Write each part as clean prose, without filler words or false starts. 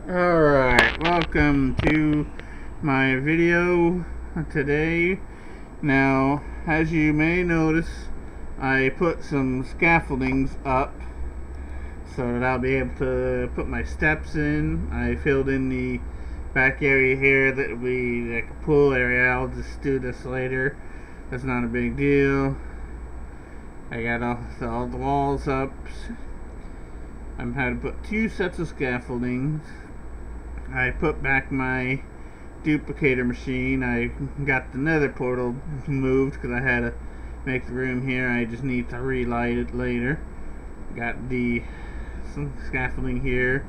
Alright, welcome to my video today. Now, as you may notice, I put some scaffoldings up so that I'll be able to put my steps in. I filled in the back area here that will be like a pool area. I'll just do this later. That's not a big deal. I got all the walls up. I'm had to put 2 sets of scaffoldings. I put back my duplicator machine. I got the nether portal moved because I had to make the room here. I just need to relight it later. Got some scaffolding here.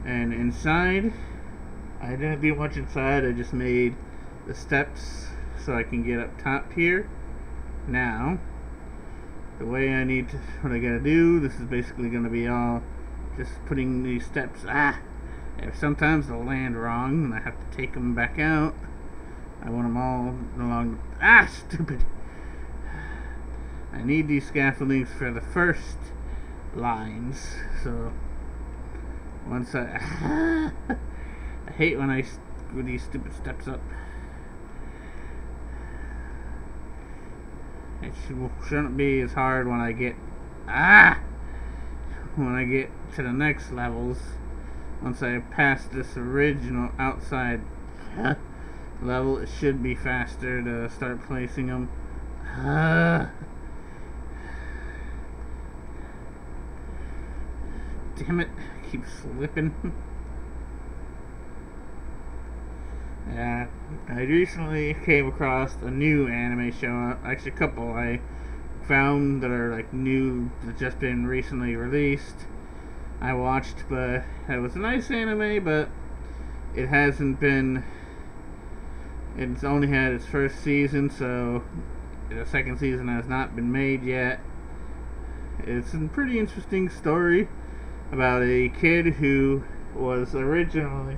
And inside, I didn't do much inside. I just made the steps so I can get up top here. Now, the way what I gotta do, this is basically gonna be all just putting these steps. If sometimes they'll land wrong and I have to take them back out. I want them all along. Stupid! I need these scaffoldings for the first lines. So once I hate when I screw these stupid steps up. It shouldn't be as hard when I get to the next levels. Once I pass this original outside level, it should be faster to start placing them. Damn it, I keep slipping. I recently came across a new anime show, actually a couple I found that are like new, that just been recently released. I watched, but it was a nice anime, but it hasn't been, it's only had its first season, so the second season has not been made yet. It's a pretty interesting story about a kid who was originally,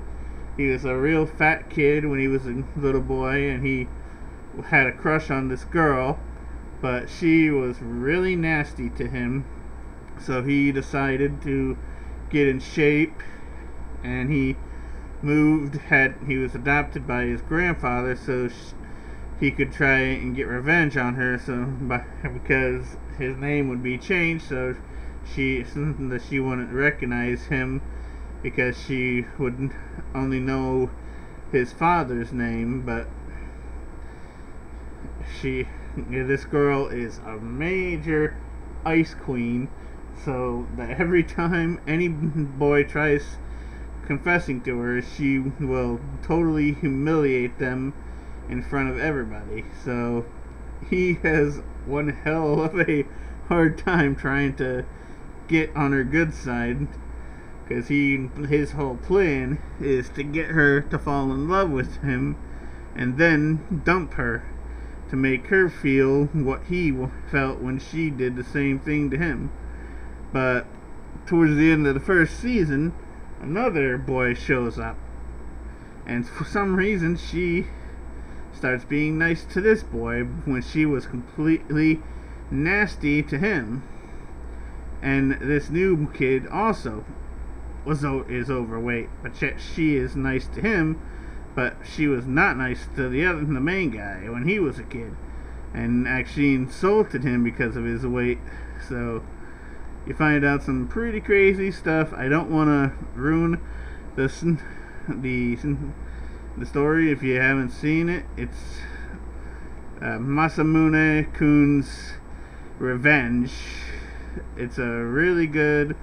he was a real fat kid when he was a little boy, and he had a crush on this girl, but she was really nasty to him, so he decided to get in shape, and he was adopted by his grandfather, so he could try and get revenge on her, because his name would be changed, so she wouldn't recognize him, because she would only know his father's name. But this girl is a major ice queen, so that every time any boy tries confessing to her, she will totally humiliate them in front of everybody. So he has one hell of a hard time trying to get on her good side, because his whole plan is to get her to fall in love with him and then dump her, to make her feel what he felt when she did the same thing to him. But towards the end of the first season, another boy shows up, and for some reason she starts being nice to this boy when she was completely nasty to him. And this new kid also is overweight, but yet she is nice to him, but she was not nice to the main guy when he was a kid, and actually insulted him because of his weight. So you find out some pretty crazy stuff. I don't want to ruin the story if you haven't seen it. It's Masamune-kun's Revenge. It's a really good,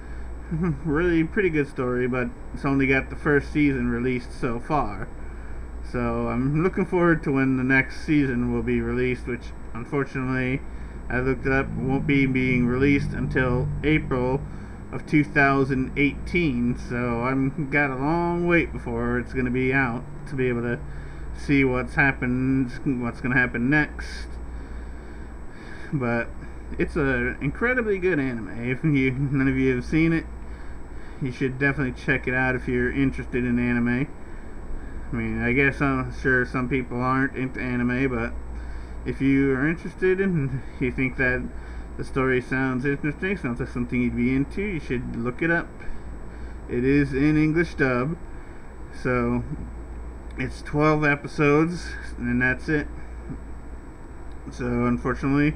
really pretty good story, but it's only got the first season released so far. So I'm looking forward to when the next season will be released, which unfortunately, I looked it up, won't be being released until April of 2018. So I've got a long wait before it's going to be out to be able to see what's going to happen next. But it's an incredibly good anime. If none of you have seen it, you should definitely check it out if you're interested in anime. I mean, I guess I'm sure some people aren't into anime, but if you are interested and you think that the story sounds interesting, sounds like something you'd be into, you should look it up. it is in English dub. So it's 12 episodes, and that's it. So unfortunately,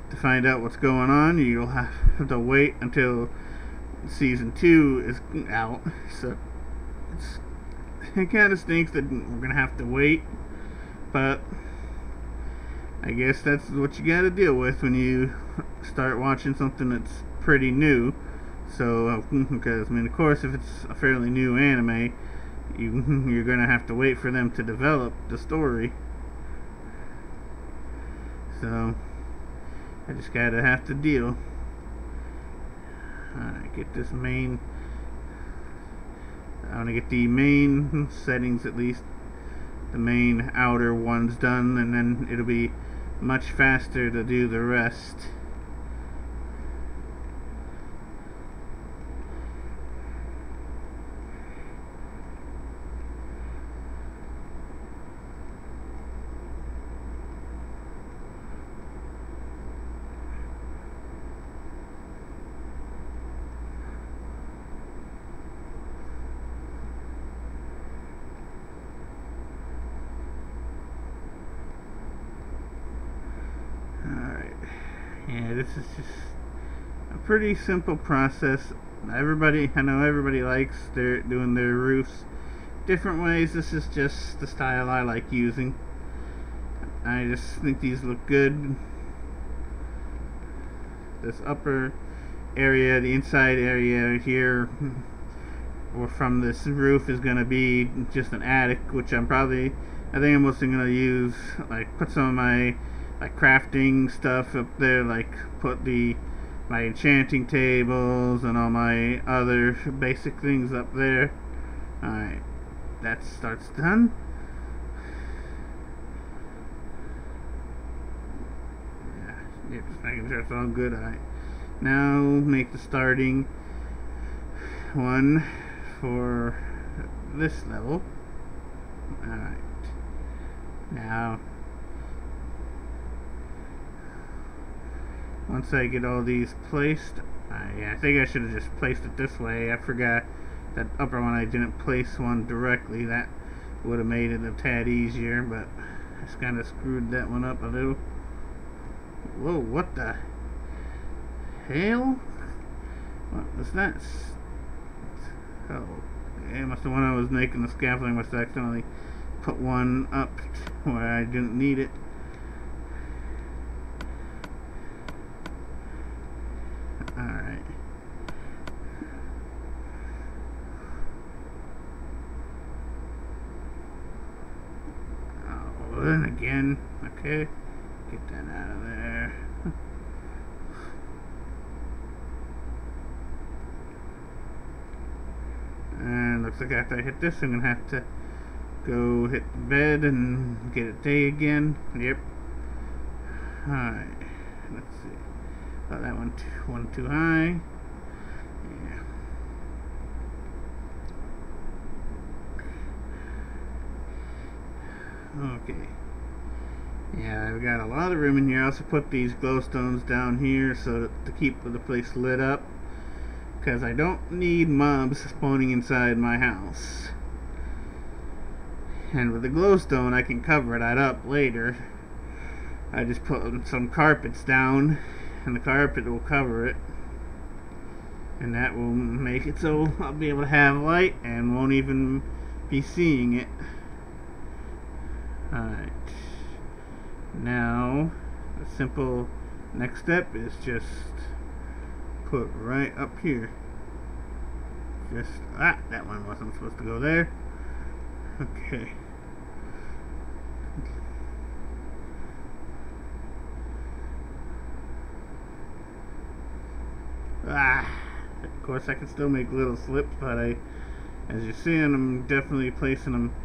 to find out what's going on, you'll have to wait until season 2 is out. So it kind of stinks that we're gonna have to wait, but I guess that's what you gotta deal with when you start watching something that's pretty new. So because I mean, of course, if it's a fairly new anime, you're gonna have to wait for them to develop the story. So I just have to deal. Get this main. I want to get the main settings, at least the main outer ones, done, and then it'll be much faster to do the rest. Yeah, this is just a pretty simple process. I know everybody likes doing their roofs different ways. This is just the style I like using. I just think these look good. This upper area, the inside area here, or from this roof, is going to be just an attic, which I think I'm mostly going to use, like, put some of my crafting stuff up there, like put my enchanting tables and all my other basic things up there. Alright, that starts done. Yeah, just making sure it's all good. Alright, now make the starting one for this level. Alright, now once I get all these placed, I think I should have just placed it this way. I forgot that upper one, I didn't place one directly. That would have made it a tad easier, but I just kind of screwed that one up a little. Whoa, what the hell? What was that? Oh, it must have, when I was making the scaffolding, must have accidentally put one up where I didn't need it. Alright. Oh, then again. Okay. Get that out of there. And looks like after I hit this, I'm gonna have to go hit the bed and get it day again. Yep. Alright. Let's see. Oh, that one too high. Yeah. Okay. Yeah, I've got a lot of room in here. I also put these glowstones down here so to keep the place lit up, because I don't need mobs spawning inside my house. And with the glowstone, I can cover that up later. I just put some carpets down, and the carpet will cover it, and that will make it so I'll be able to have light and won't even be seeing it. Alright, now the simple next step is just put right up here. That one wasn't supposed to go there. Okay. Of course I can still make little slips, but as you're seeing, I'm definitely placing them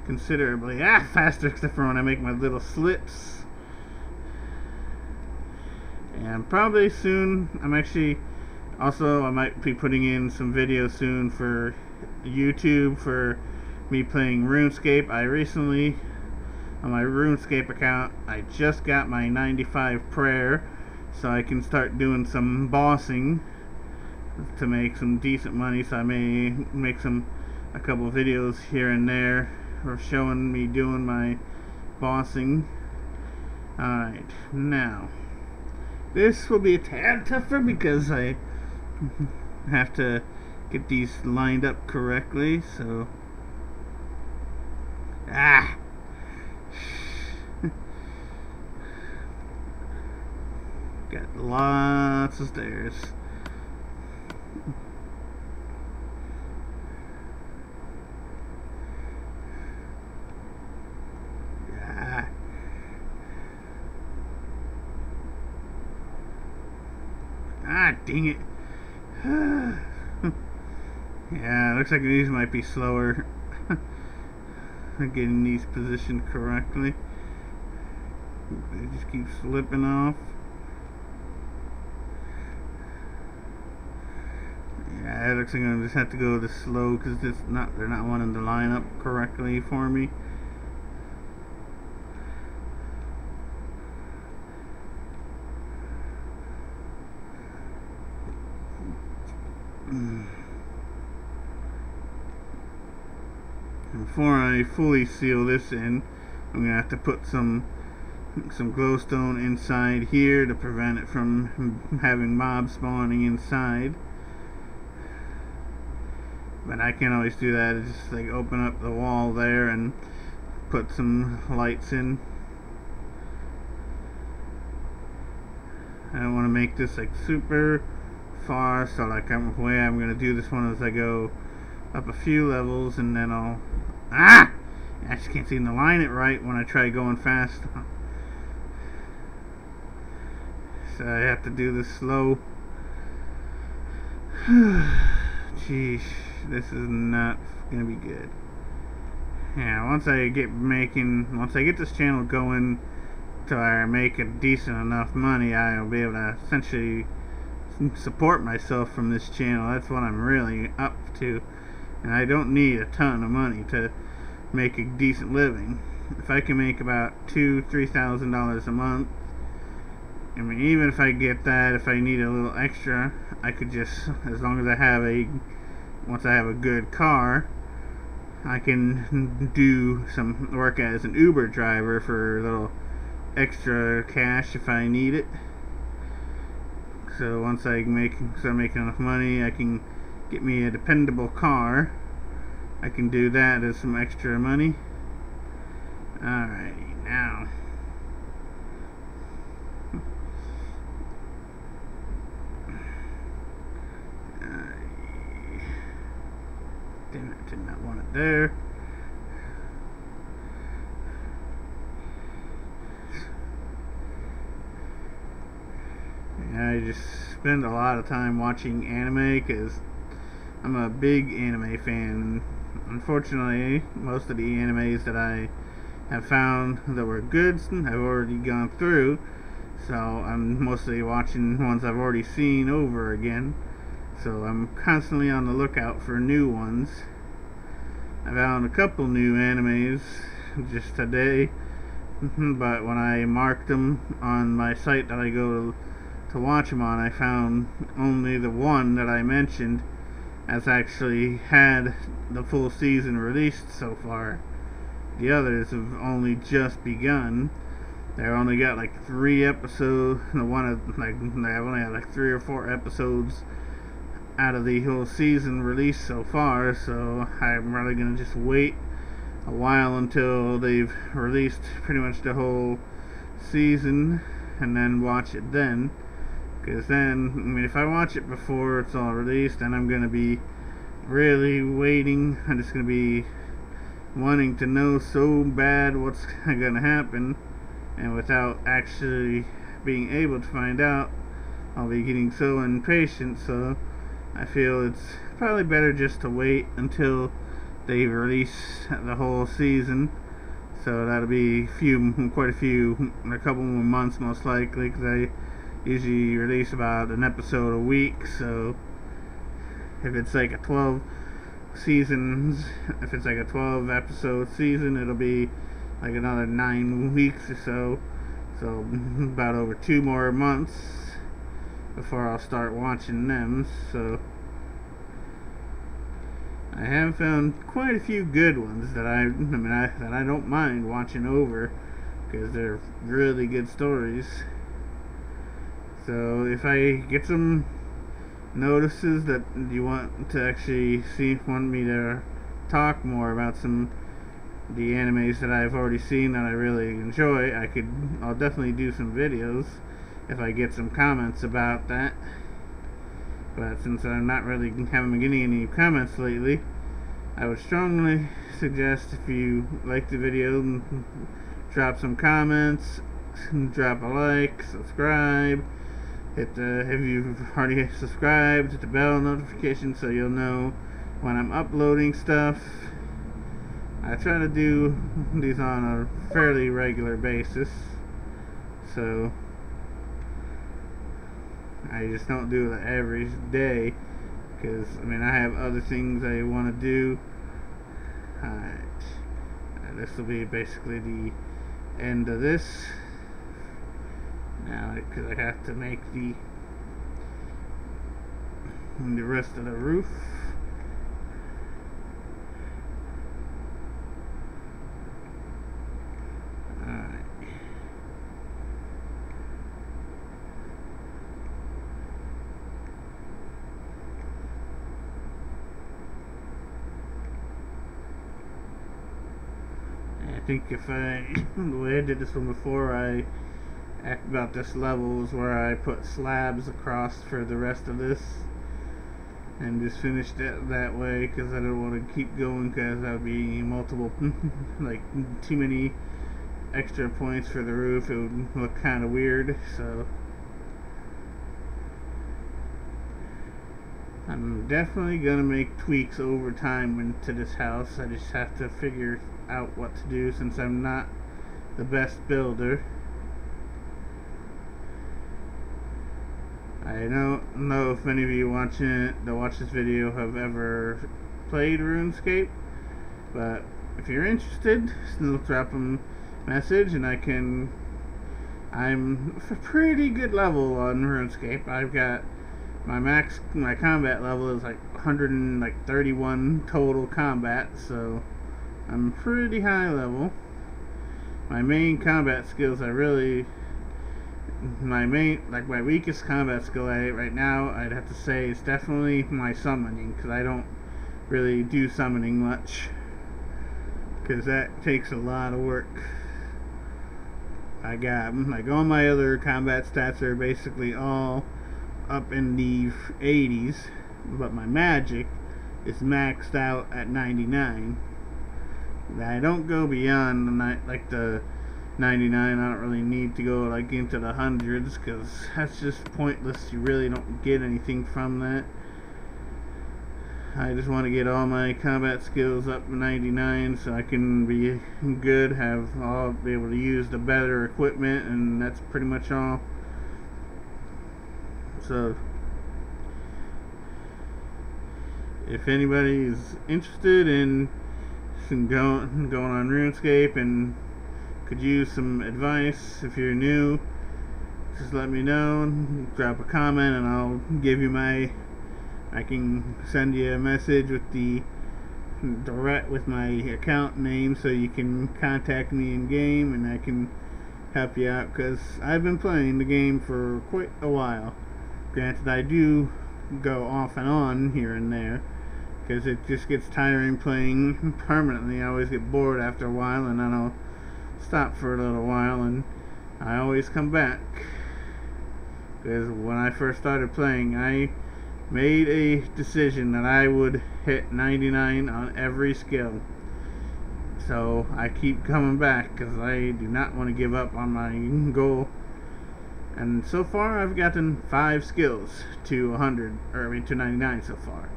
considerably faster, except for when I make my little slips. And probably soon, I might be putting in some videos soon for YouTube for me playing RuneScape. I recently, on my RuneScape account, I just got my 95 prayer, so I can start doing some bossing to make some decent money, so I may make a couple of videos here and there for showing me doing my bossing. Alright, now this will be a tad tougher because I have to get these lined up correctly, so got lots of stairs. Dang it. Yeah, looks like these might be slower getting these positioned correctly. They just keep slipping off. Yeah, it looks like I'm gonna just have to go this slow because they're not wanting to line up correctly for me. Before I fully seal this in, I'm gonna have to put some glowstone inside here to prevent it from having mobs spawning inside. But I can always do that. It's just like open up the wall there and put some lights in. I don't want to make this like super far, so like the way I'm gonna do this one is I go up a few levels and then I'll I just can't seem to line it right when I try going fast. So I have to do this slow. Jeez, this is not gonna be good. Yeah, once I get this channel going till I make a decent enough money, I'll be able to essentially support myself from this channel. That's what I'm really up to, and I don't need a ton of money to make a decent living. If I can make about $2,000–3,000 a month, I mean, even if I get that, if I need a little extra, I could just, as long as I have once I have a good car, I can do some work as an Uber driver for a little extra cash if I need it. So once I start making enough money, I can get me a dependable car. I can do that as some extra money. Alrighty, now did not want it there. I just spend a lot of time watching anime because I'm a big anime fan. Unfortunately, most of the animes that I have found that were good I've already gone through, so I'm mostly watching ones I've already seen over again. So I'm constantly on the lookout for new ones. I found a couple new animes just today, but when I marked them on my site that I go to watch them on, I found only the one that I mentioned has actually had the full season released so far. The others have only just begun. They've only got like 3 episodes. They've only had like 3 or 4 episodes out of the whole season released so far, so I'm really gonna just wait a while until they've released pretty much the whole season and then watch it then. Because then, I mean, if I watch it before it's all released, then I'm gonna be really waiting. I'm just gonna be wanting to know so bad what's gonna happen, and without actually being able to find out, I'll be getting so impatient. So I feel it's probably better just to wait until they release the whole season. So that'll be quite a couple more months most likely, because I usually release about an episode a week. So if it's like a 12 episode season, it'll be like another 9 weeks or so. So about over 2 more months before I'll start watching them. So I have found quite a few good ones that that I don't mind watching over, because they're really good stories. So if I get some notices that you want to actually want me to talk more about some of the animes that I've already seen that I really enjoy, I'll definitely do some videos if I get some comments about that. But since I'm not really haven't been getting any comments lately, I would strongly suggest, if you like the video, drop some comments, drop a like, subscribe, if you've already subscribed, hit the bell notification so you'll know when I'm uploading stuff. I try to do these on a fairly regular basis, so I just don't do it every day, because I have other things I want to do. Alright, this will be basically the end of this now, because I have to make the rest of the roof. I think the way I did this one before I act about this level is where I put slabs across for the rest of this and just finished it that way, because I don't want to keep going, because that would be multiple like too many extra points for the roof. It would look kind of weird. So I'm definitely gonna make tweaks over time into this house. I just have to figure out what to do, since I'm not the best builder. I don't know if any of you watch this video have ever played RuneScape, but if you're interested, still drop a message, and I'm a pretty good level on RuneScape. I've got my combat level is like 131 total combat, so I'm pretty high level. My main combat skills, my weakest combat skill right now, I'd have to say, is definitely my summoning, because I don't really do summoning much, because that takes a lot of work. I got all my other combat stats are basically all up in the 80s, but my magic is maxed out at 99. I don't go beyond the 99. I don't really need to go into the hundreds, because that's just pointless. You really don't get anything from that. I just want to get all my combat skills up to 99 so I can be good, be able to use the better equipment, and that's pretty much all. So if anybody is interested in going on RuneScape and could use some advice, if you're new, just let me know, drop a comment, and I'll give you I can send you a message with my account name, so you can contact me in game and I can help you out, because I've been playing the game for quite a while. Granted, I do go off and on here and there, because it just gets tiring playing permanently. I always get bored after a while, and then I'll stop for a little while, and I always come back. Because when I first started playing, I made a decision that I would hit 99 on every skill. So I keep coming back, because I do not want to give up on my goal. And so far I've gotten 5 skills to 99 so far.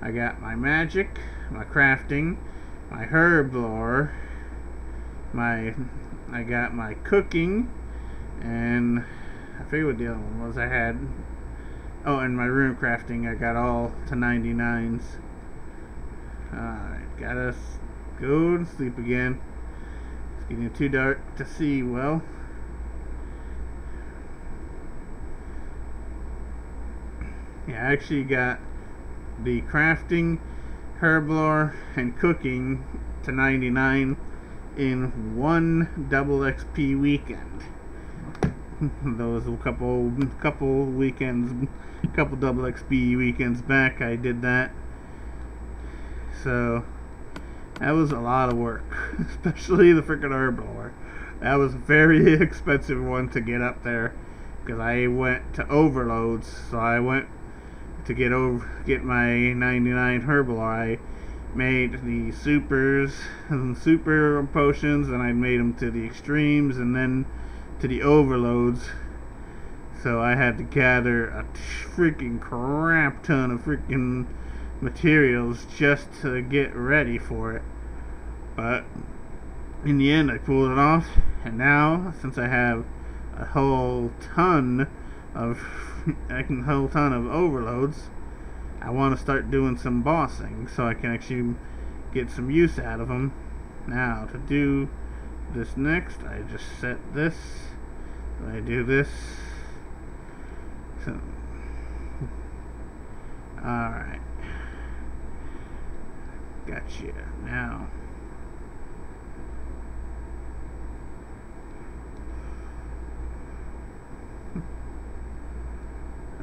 I got my magic, my crafting, my herb lore, I got my cooking, and I forget what the other one was I had. Oh, and my rune crafting, I got all to 99s. Alright, gotta go to sleep again. It's getting too dark to see well. Yeah, I actually got the crafting Herblore and cooking to 99 in one double XP weekend. Those couple weekends, couple double XP weekends back, I did that. So that was a lot of work, especially the freaking Herblore. That was a very expensive one to get up there, because I went to overloads. So I went to get my 99 Herblore. I made the supers and super potions, and I made them to the extremes and then to the overloads. So I had to gather a freaking crap ton of freaking materials just to get ready for it. But in the end I pulled it off, and now since I have a whole ton of overloads, I want to start doing some bossing so I can actually get some use out of them. Now to do this next, I just set this. I do this. So, alright. Gotcha. Now.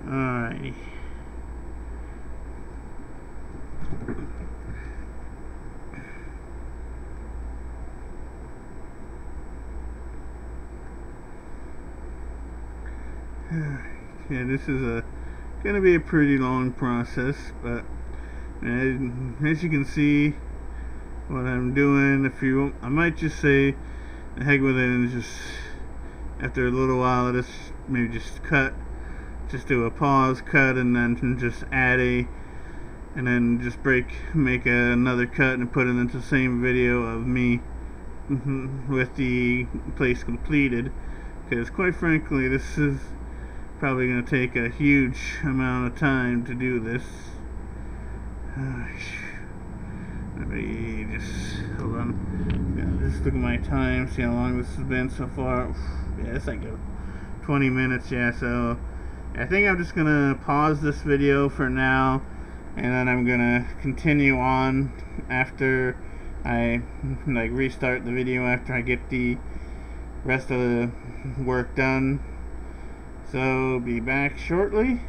Alrighty. Yeah, this is gonna be a pretty long process, but as you can see what I'm doing, I might just say the heck with it, and just after a little while maybe just do a pause, cut, and then just add and then just make another cut and put it into the same video of me with the place completed, because quite frankly this is probably going to take a huge amount of time to do this. Let me just hold on. Yeah, just look at my time, see how long this has been so far. Yeah, it's like 20 minutes. Yeah, so I think I'm just gonna pause this video for now, and then I'm gonna continue on after I restart the video after I get the rest of the work done. So be back shortly.